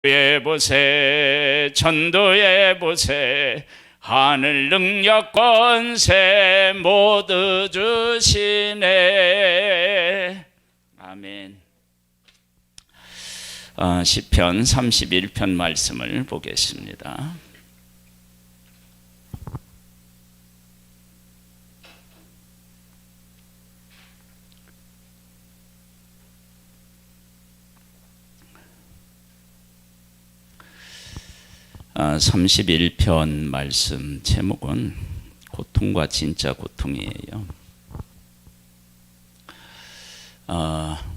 보세 전도해 보세 하늘 능력 권세 모두 주시네. 아멘. 시편 31편 말씀을 보겠습니다. 아, 31편 말씀 제목은 고통과 진짜 고통이에요.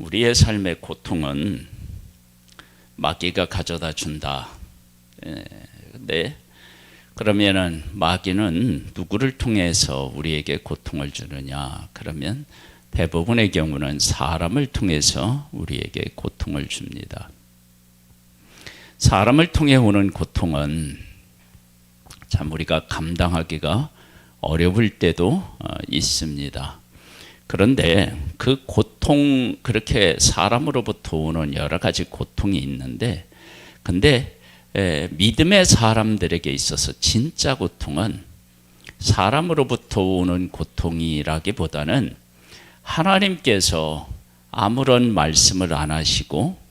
우리의 삶의 고통은 마귀가 가져다 준다. 근데 그러면은 마귀는 누구를 통해서 우리에게 고통을 주느냐? 그러면 대부분의 경우는 사람을 통해서 우리에게 고통을 줍니다. 사람을 통해 오는 고통은 참 우리가 감당하기가 어려울 때도 있습니다. 그런데 그 고통, 그렇게 사람으로부터 오는 여러 가지 고통이 있는데, 근데 믿음의 사람들에게 있어서 진짜 고통은 사람으로부터 오는 고통이라기보다는 하나님께서 아무런 말씀을 안 하시고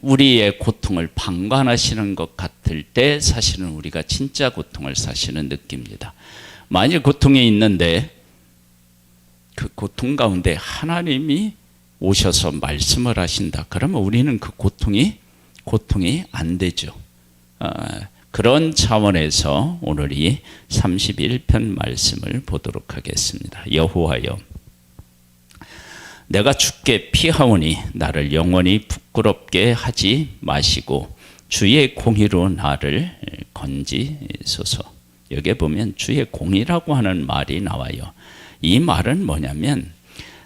우리의 고통을 방관하시는 것 같을 때 사실은 우리가 진짜 고통을 사실은 느낍니다. 만일 고통이 있는데 그 고통 가운데 하나님이 오셔서 말씀을 하신다. 그러면 우리는 그 고통이 안 되죠. 그런 차원에서 오늘 이 31편 말씀을 보도록 하겠습니다. 여호와여, 내가 주께 피하오니 나를 영원히 부끄럽게 하지 마시고 주의 공의로 나를 건지소서. 여기에 보면 주의 공의라고 하는 말이 나와요. 이 말은 뭐냐면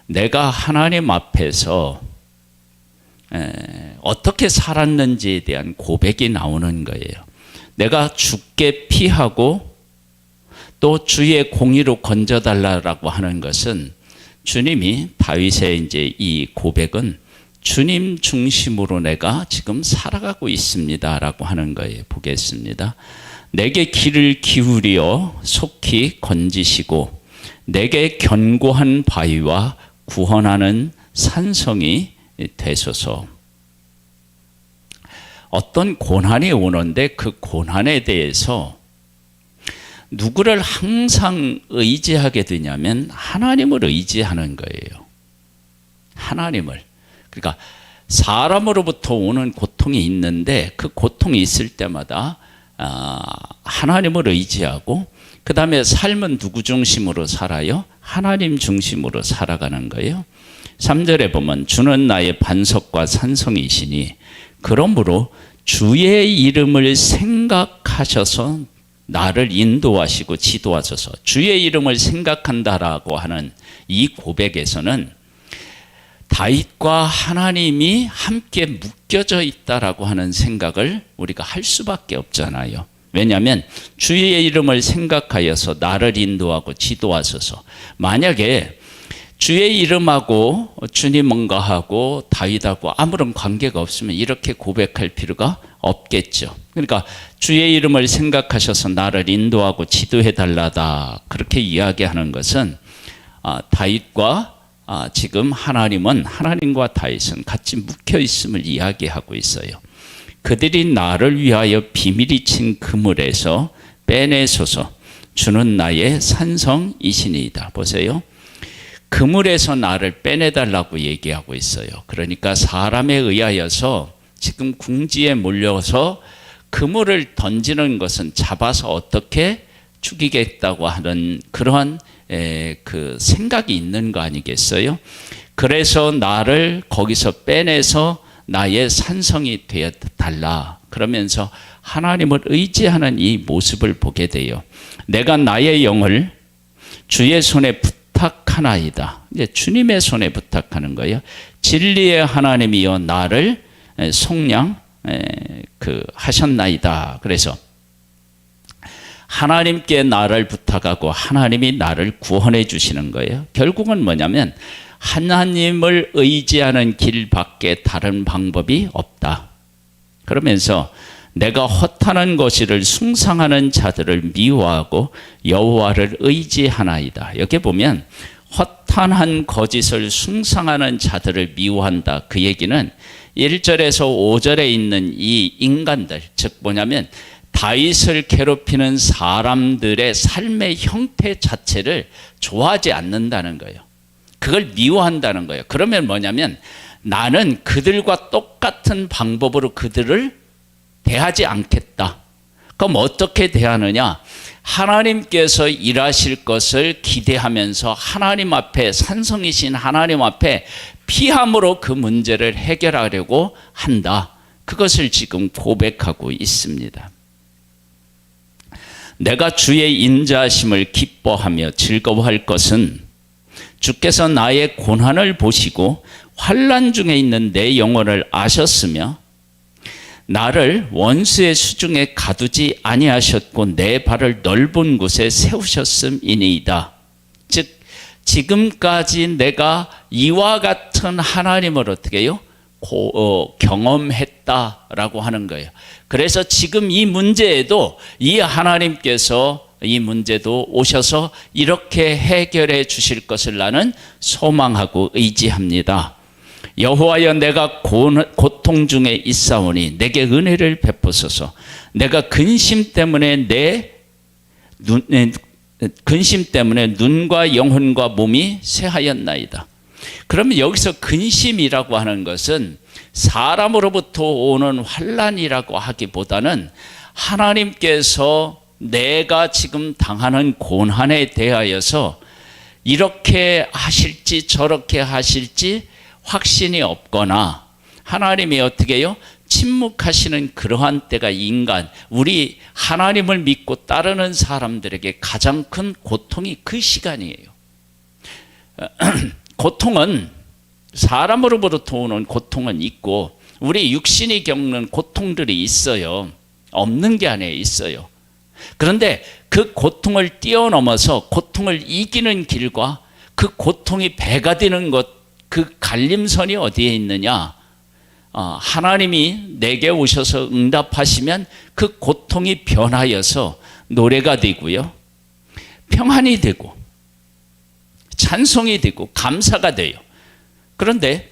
내가 하나님 앞에서 어떻게 살았는지에 대한 고백이 나오는 거예요. 내가 주께 피하고 또 주의 공의로 건져달라고 하는 것은 주님이 다윗의 이제 이 고백은 주님 중심으로 내가 지금 살아가고 있습니다라고 하는 거예요. 보겠습니다. 내게 귀를 기울여 속히 건지시고 내게 견고한 바위와 구원하는 산성이 되소서. 어떤 고난이 오는데 그 고난에 대해서 누구를 항상 의지하게 되냐면 하나님을 의지하는 거예요. 하나님을. 그러니까 사람으로부터 오는 고통이 있는데 그 고통이 있을 때마다 하나님을 의지하고 그 다음에 삶은 누구 중심으로 살아요? 하나님 중심으로 살아가는 거예요. 3절에 보면 주는 나의 반석과 산성이시니 그러므로 주의 이름을 생각하셔서 나를 인도하시고 지도하소서. 주의 이름을 생각한다라고 하는 이 고백에서는 다윗과 하나님이 함께 묶여져 있다라고 하는 생각을 우리가 할 수밖에 없잖아요. 왜냐하면 주의 이름을 생각하여서 나를 인도하고 지도하소서. 만약에 주의 이름하고 주님과 하고 다윗하고 아무런 관계가 없으면 이렇게 고백할 필요가 없겠죠. 그러니까 주의 이름을 생각하셔서 나를 인도하고 지도해 달라다 그렇게 이야기하는 것은 다윗과 지금 하나님과 다윗은 같이 묶여 있음을 이야기하고 있어요. 그들이 나를 위하여 비밀이 친 그물에서 빼내소서. 주는 나의 산성이시니이다. 보세요. 그물에서 나를 빼내달라고 얘기하고 있어요. 그러니까 사람에 의하여서 지금 궁지에 몰려서 그물을 던지는 것은 잡아서 어떻게 죽이겠다고 하는 그러한 그 생각이 있는 거 아니겠어요? 그래서 나를 거기서 빼내서 나의 산성이 되어 달라. 그러면서 하나님을 의지하는 이 모습을 보게 돼요. 내가 나의 영을 주의 손에 부탁하나이다. 이제 주님의 손에 부탁하는 거예요. 진리의 하나님이여 나를 속량 하셨나이다. 그래서 하나님께 나를 부탁하고 하나님이 나를 구원해 주시는 거예요. 결국은 뭐냐면 하나님을 의지하는 길밖에 다른 방법이 없다. 그러면서 내가 허탄한 것을 숭상하는 자들을 미워하고 여호와를 의지하나이다. 여기 보면 허탄한 거짓을 숭상하는 자들을 미워한다. 그 얘기는 1절에서 5절에 있는 이 인간들, 즉 뭐냐면 다윗을 괴롭히는 사람들의 삶의 형태 자체를 좋아하지 않는다는 거예요. 그걸 미워한다는 거예요. 그러면 뭐냐면 나는 그들과 똑같은 방법으로 그들을 대하지 않겠다. 그럼 어떻게 대하느냐? 하나님께서 일하실 것을 기대하면서 하나님 앞에, 산성이신 하나님 앞에 피함으로 그 문제를 해결하려고 한다. 그것을 지금 고백하고 있습니다. 내가 주의 인자하심을 기뻐하며 즐거워할 것은 주께서 나의 고난을 보시고 환난 중에 있는 내 영혼을 아셨으며 나를 원수의 수중에 가두지 아니하셨고 내 발을 넓은 곳에 세우셨음이니이다. 즉 지금까지 내가 이와 같은 하나님을 어떻게 해요? 경험했다라고 하는 거예요. 그래서 지금 이 문제에도 이 하나님께서 이 문제도 오셔서 이렇게 해결해 주실 것을 나는 소망하고 의지합니다. 여호와여, 내가 고통 중에 있사오니 내게 은혜를 베푸소서. 내가 근심 때문에 눈과 영혼과 몸이 쇠하였나이다. 그러면 여기서 근심이라고 하는 것은 사람으로부터 오는 환난이라고 하기보다는 하나님께서 내가 지금 당하는 고난에 대하여서 이렇게 하실지 저렇게 하실지 확신이 없거나 하나님이 어떻게 해요? 침묵하시는 그러한 때가 우리 하나님을 믿고 따르는 사람들에게 가장 큰 고통이 그 시간이에요. 고통은 사람으로부터 오는 고통은 있고 우리 육신이 겪는 고통들이 있어요. 없는 게 아니에요. 있어요. 그런데 그 고통을 뛰어넘어서 고통을 이기는 길과 그 고통이 배가 되는 것, 그 갈림선이 어디에 있느냐? 하나님이 내게 오셔서 응답하시면 그 고통이 변하여서 노래가 되고요. 평안이 되고 찬송이 되고 감사가 돼요. 그런데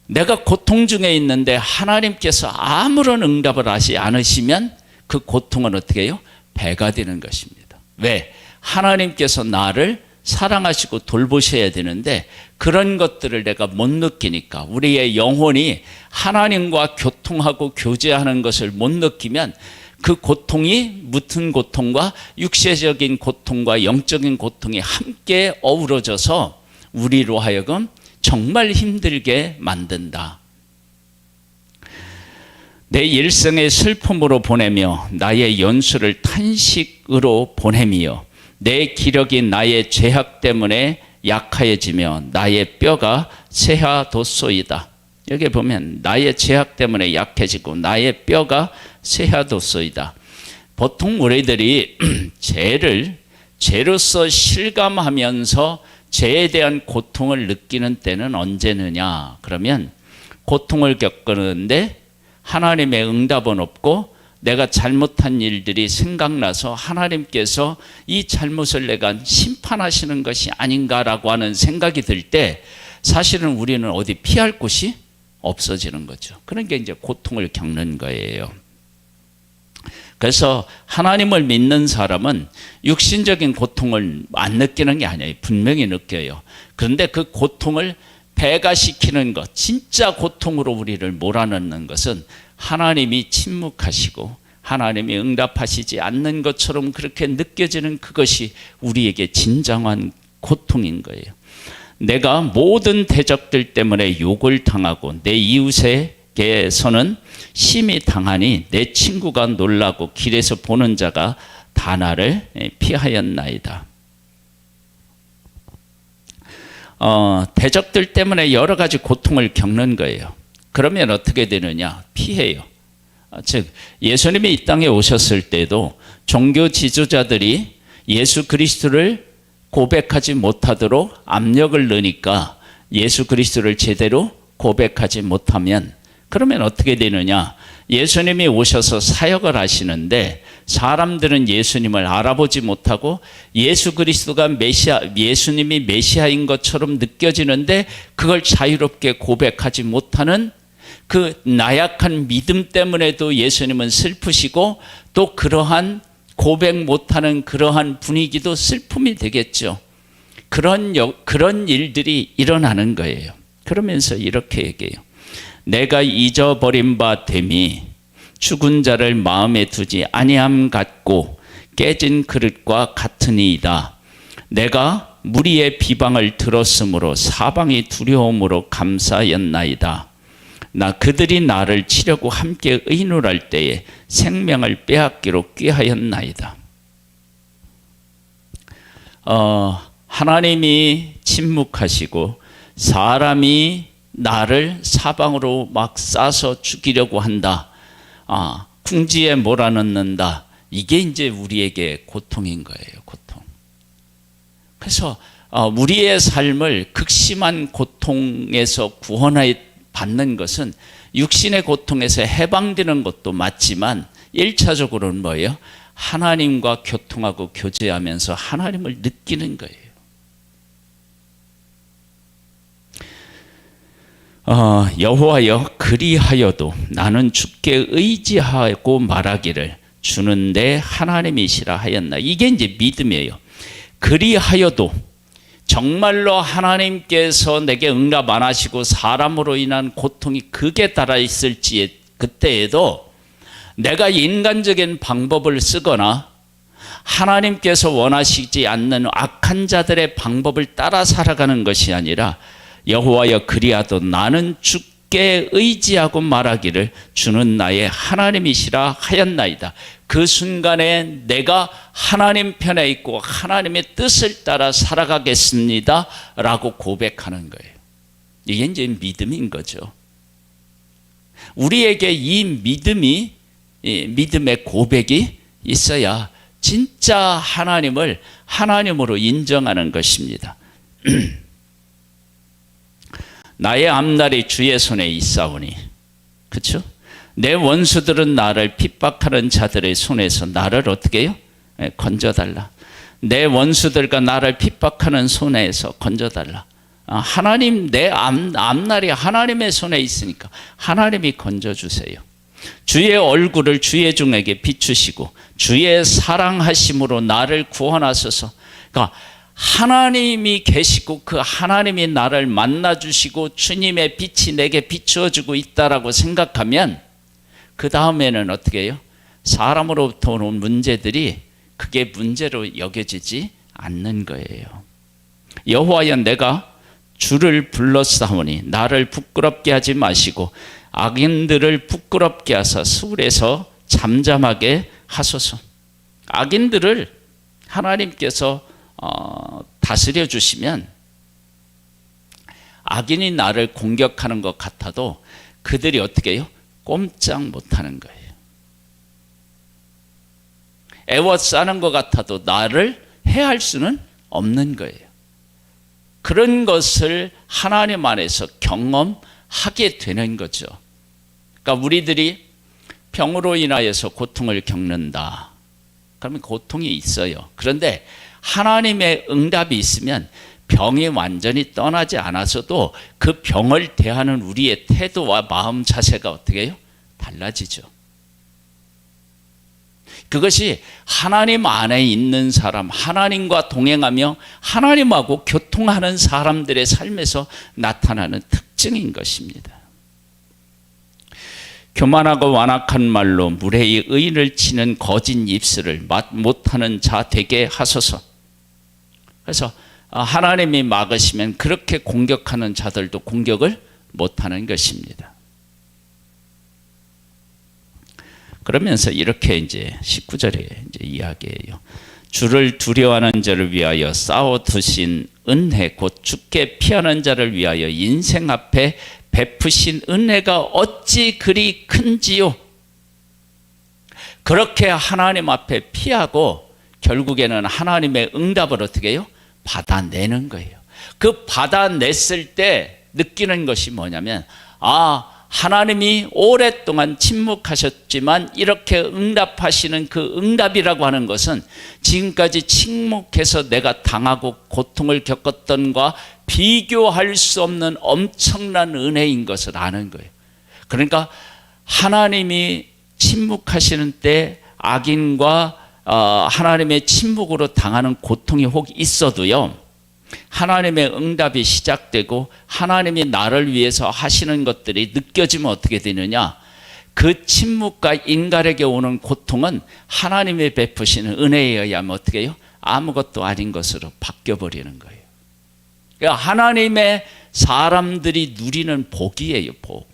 내가 고통 중에 있는데 하나님께서 아무런 응답을 하지 않으시면 그 고통은 어떻게 해요? 배가 되는 것입니다. 왜? 하나님께서 나를 사랑하시고 돌보셔야 되는데 그런 것들을 내가 못 느끼니까 우리의 영혼이 하나님과 교통하고 교제하는 것을 못 느끼면 그 고통이 무튼 고통과 육체적인 고통과 영적인 고통이 함께 어우러져서 우리로 하여금 정말 힘들게 만든다. 내 일생의 슬픔으로 보내며 나의 연수를 탄식으로 보내며 내 기력이 나의 죄악 때문에 약하여지며 나의 뼈가 쇠하도소이다. 여기 보면 나의 죄악 때문에 약해지고 나의 뼈가 쇠하도소이다. 보통 우리들이 죄로서 실감하면서 죄에 대한 고통을 느끼는 때는 언제느냐? 그러면 고통을 겪는데 하나님의 응답은 없고 내가 잘못한 일들이 생각나서 하나님께서 이 잘못을 내가 심판하시는 것이 아닌가라고 하는 생각이 들 때 사실은 우리는 어디 피할 곳이 없어지는 거죠. 그런 게 이제 고통을 겪는 거예요. 그래서 하나님을 믿는 사람은 육신적인 고통을 안 느끼는 게 아니에요. 분명히 느껴요. 그런데 그 고통을 배가시키는 것, 진짜 고통으로 우리를 몰아넣는 것은 하나님이 침묵하시고 하나님이 응답하시지 않는 것처럼 그렇게 느껴지는 그것이 우리에게 진정한 고통인 거예요. 내가 모든 대적들 때문에 욕을 당하고 내 이웃에게서는 심히 당하니 내 친구가 놀라고 길에서 보는 자가 다 나를 피하였나이다. 대적들 때문에 여러 가지 고통을 겪는 거예요. 그러면 어떻게 되느냐? 피해요. 즉 예수님이 이 땅에 오셨을 때도 종교 지도자들이 예수 그리스도를 고백하지 못하도록 압력을 넣으니까 예수 그리스도를 제대로 고백하지 못하면 그러면 어떻게 되느냐? 예수님이 오셔서 사역을 하시는데 사람들은 예수님을 알아보지 못하고 예수 그리스도가 예수님이 메시아인 것처럼 느껴지는데 그걸 자유롭게 고백하지 못하는 그 나약한 믿음 때문에도 예수님은 슬프시고 또 그러한 고백 못하는 그러한 분위기도 슬픔이 되겠죠. 그런 일들이 일어나는 거예요. 그러면서 이렇게 얘기해요. 내가 잊어버린 바 됨이 죽은 자를 마음에 두지 아니함 같고 깨진 그릇과 같으니이다. 내가 무리의 비방을 들었으므로 사방이 두려움으로 감사였나이다. 나 그들이 나를 치려고 함께 의논할 때에 생명을 빼앗기로 꾀하였나이다. 하나님이 침묵하시고 사람이 나를 사방으로 막 쏴서 죽이려고 한다. 궁지에 몰아넣는다. 이게 이제 우리에게 고통인 거예요. 고통. 그래서 우리의 삶을 극심한 고통에서 구원받는 것은 육신의 고통에서 해방되는 것도 맞지만 1차적으로는 뭐예요? 하나님과 교통하고 교제하면서 하나님을 느끼는 거예요. 여호와여 그리하여도 나는 주께 의지하고 말하기를 주는 내 하나님이시라 하였나. 이게 이제 믿음이에요. 그리하여도 정말로 하나님께서 내게 응답 안 하시고 사람으로 인한 고통이 극에 달하 있을지 그때에도 내가 인간적인 방법을 쓰거나 하나님께서 원하시지 않는 악한 자들의 방법을 따라 살아가는 것이 아니라 여호와여 그리하도 나는 주께 의지하고 말하기를 주는 나의 하나님이시라 하였나이다. 그 순간에 내가 하나님 편에 있고 하나님의 뜻을 따라 살아가겠습니다 라고 고백하는 거예요. 이게 이제 믿음인 거죠. 우리에게 이 믿음의 고백이 있어야 진짜 하나님을 하나님으로 인정하는 것입니다. 나의 앞날이 주의 손에 있사오니, 그렇죠? 내 원수들은 나를 핍박하는 자들의 손에서 나를 어떻게 해요? 건져달라. 내 원수들과 나를 핍박하는 손에서 건져달라. 하나님, 내 앞날이 하나님의 손에 있으니까 하나님이 건져주세요. 주의 얼굴을 주의 종에게 비추시고 주의 사랑하심으로 나를 구원하소서. 그러니까 하나님이 계시고 그 하나님이 나를 만나주시고 주님의 빛이 내게 비추어주고 있다라고 생각하면 그 다음에는 어떻게 해요? 사람으로부터 오는 문제들이 그게 문제로 여겨지지 않는 거예요. 여호와여 내가 주를 불렀사오니 나를 부끄럽게 하지 마시고 악인들을 부끄럽게 하사 수울에서 잠잠하게 하소서. 악인들을 하나님께서 다스려 주시면 악인이 나를 공격하는 것 같아도 그들이 어떻게 해요? 꼼짝 못하는 거예요. 애워싸는 것 같아도 나를 해할 수는 없는 거예요. 그런 것을 하나님 안에서 경험하게 되는 거죠. 그러니까 우리들이 병으로 인하여서 고통을 겪는다. 그러면 고통이 있어요. 그런데 하나님의 응답이 있으면 병이 완전히 떠나지 않아서도 그 병을 대하는 우리의 태도와 마음 자세가 어떻게 해요? 달라지죠. 그것이 하나님 안에 있는 사람, 하나님과 동행하며 하나님하고 교통하는 사람들의 삶에서 나타나는 특징인 것입니다. 교만하고 완악한 말로 무례히 의인을 치는 거짓 입술을 못하는 자 되게 하소서. 그래서 하나님이 막으시면 그렇게 공격하는 자들도 공격을 못하는 것입니다. 그러면서 이렇게 이제 19절에 이제 이야기해요. 주를 두려워하는 자를 위하여 쌓아두신 은혜 곧 주께 피하는 자를 위하여 인생 앞에 베푸신 은혜가 어찌 그리 큰지요. 그렇게 하나님 앞에 피하고 결국에는 하나님의 응답을 어떻게 해요? 받아내는 거예요. 그 받아냈을 때 느끼는 것이 뭐냐면 하나님이 오랫동안 침묵하셨지만 이렇게 응답하시는 그 응답이라고 하는 것은 지금까지 침묵해서 내가 당하고 고통을 겪었던 것과 비교할 수 없는 엄청난 은혜인 것을 아는 거예요. 그러니까 하나님이 침묵하시는 때 악인과 하나님의 침묵으로 당하는 고통이 혹 있어도요, 하나님의 응답이 시작되고 하나님이 나를 위해서 하시는 것들이 느껴지면 어떻게 되느냐, 그 침묵과 인간에게 오는 고통은 하나님의 베푸시는 은혜에 의하면 어떻게 해요? 아무것도 아닌 것으로 바뀌어버리는 거예요. 그러니까 하나님의 사람들이 누리는 복이에요, 복.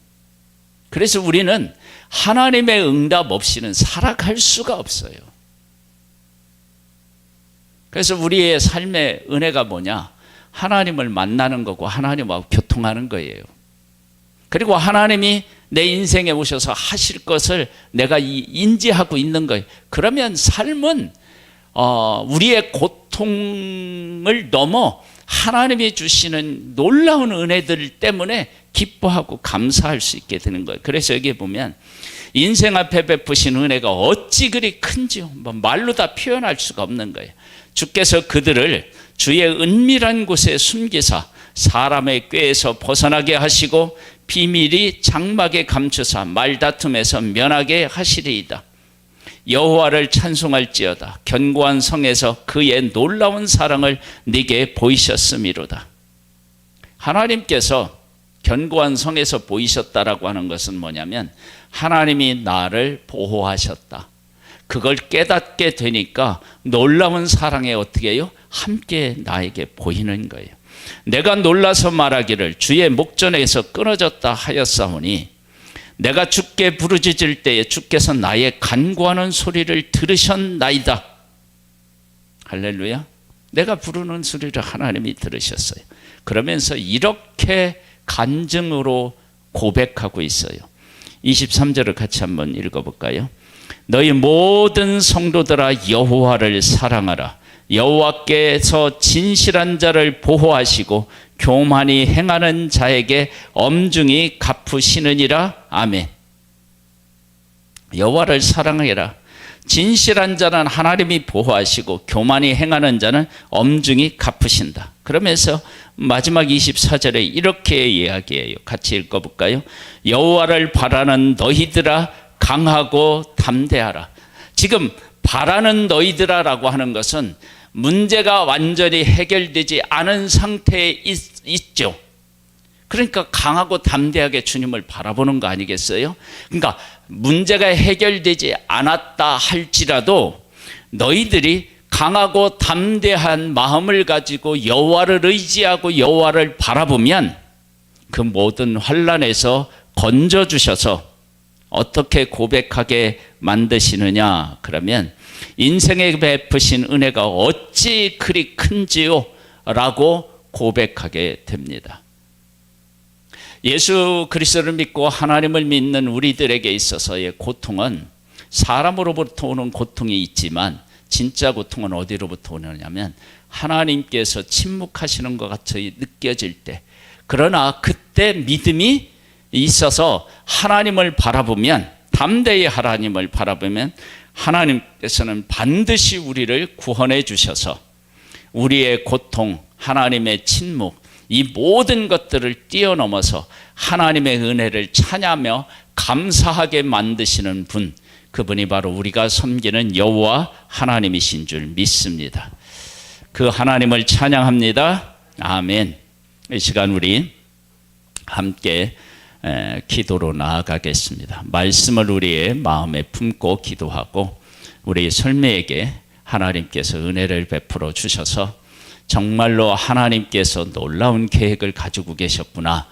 그래서 우리는 하나님의 응답 없이는 살아갈 수가 없어요. 그래서 우리의 삶의 은혜가 뭐냐? 하나님을 만나는 거고 하나님하고 교통하는 거예요. 그리고 하나님이 내 인생에 오셔서 하실 것을 내가 인지하고 있는 거예요. 그러면 삶은 우리의 고통을 넘어 하나님이 주시는 놀라운 은혜들 때문에 기뻐하고 감사할 수 있게 되는 거예요. 그래서 여기 보면 인생 앞에 베푸신 은혜가 어찌 그리 큰지요. 말로 다 표현할 수가 없는 거예요. 주께서 그들을 주의 은밀한 곳에 숨기사 사람의 꾀에서 벗어나게 하시고 비밀이 장막에 감추사 말다툼에서 면하게 하시리이다. 여호와를 찬송할지어다. 견고한 성에서 그의 놀라운 사랑을 네게 보이셨음이로다. 하나님께서 견고한 성에서 보이셨다라고 하는 것은 뭐냐면 하나님이 나를 보호하셨다. 그걸 깨닫게 되니까 놀라운 사랑에 어떻게 해요? 함께 나에게 보이는 거예요. 내가 놀라서 말하기를 주의 목전에서 끊어졌다 하였사오니 내가 주께 부르짖을 때에 주께서 나의 간구하는 소리를 들으셨나이다. 할렐루야. 내가 부르는 소리를 하나님이 들으셨어요. 그러면서 이렇게 간증으로 고백하고 있어요. 23절을 같이 한번 읽어볼까요? 너희 모든 성도들아 여호와를 사랑하라. 여호와께서 진실한 자를 보호하시고 교만히 행하는 자에게 엄중히 갚으시느니라. 아멘. 여호와를 사랑해라. 진실한 자는 하나님이 보호하시고 교만히 행하는 자는 엄중히 갚으신다. 그러면서 마지막 24절에 이렇게 이야기해요. 같이 읽어볼까요? 여호와를 바라는 너희들아 강하고 담대하라. 지금 바라는 너희들아라고 하는 것은 문제가 완전히 해결되지 않은 상태에 있죠. 그러니까 강하고 담대하게 주님을 바라보는 거 아니겠어요? 그러니까 문제가 해결되지 않았다 할지라도 너희들이 강하고 담대한 마음을 가지고 여호와를 의지하고 여호와를 바라보면 그 모든 환난에서 건져주셔서 어떻게 고백하게 만드시느냐? 그러면 인생에 베푸신 은혜가 어찌 그리 큰지요? 라고 고백하게 됩니다. 예수 그리스도를 믿고 하나님을 믿는 우리들에게 있어서의 고통은 사람으로부터 오는 고통이 있지만 진짜 고통은 어디로부터 오느냐면 하나님께서 침묵하시는 것 같이 느껴질 때, 그러나 그때 믿음이 있어서 하나님을 바라보면, 담대히 하나님을 바라보면 하나님께서는 반드시 우리를 구원해 주셔서 우리의 고통, 하나님의 침묵, 이 모든 것들을 뛰어넘어서 하나님의 은혜를 찬양하며 감사하게 만드시는 분, 그분이 바로 우리가 섬기는 여호와 하나님이신 줄 믿습니다. 그 하나님을 찬양합니다. 아멘. 이 시간 우리 함께 기도로 나아가겠습니다. 말씀을 우리의 마음에 품고 기도하고 우리 설매에게 하나님께서 은혜를 베풀어 주셔서 정말로 하나님께서 놀라운 계획을 가지고 계셨구나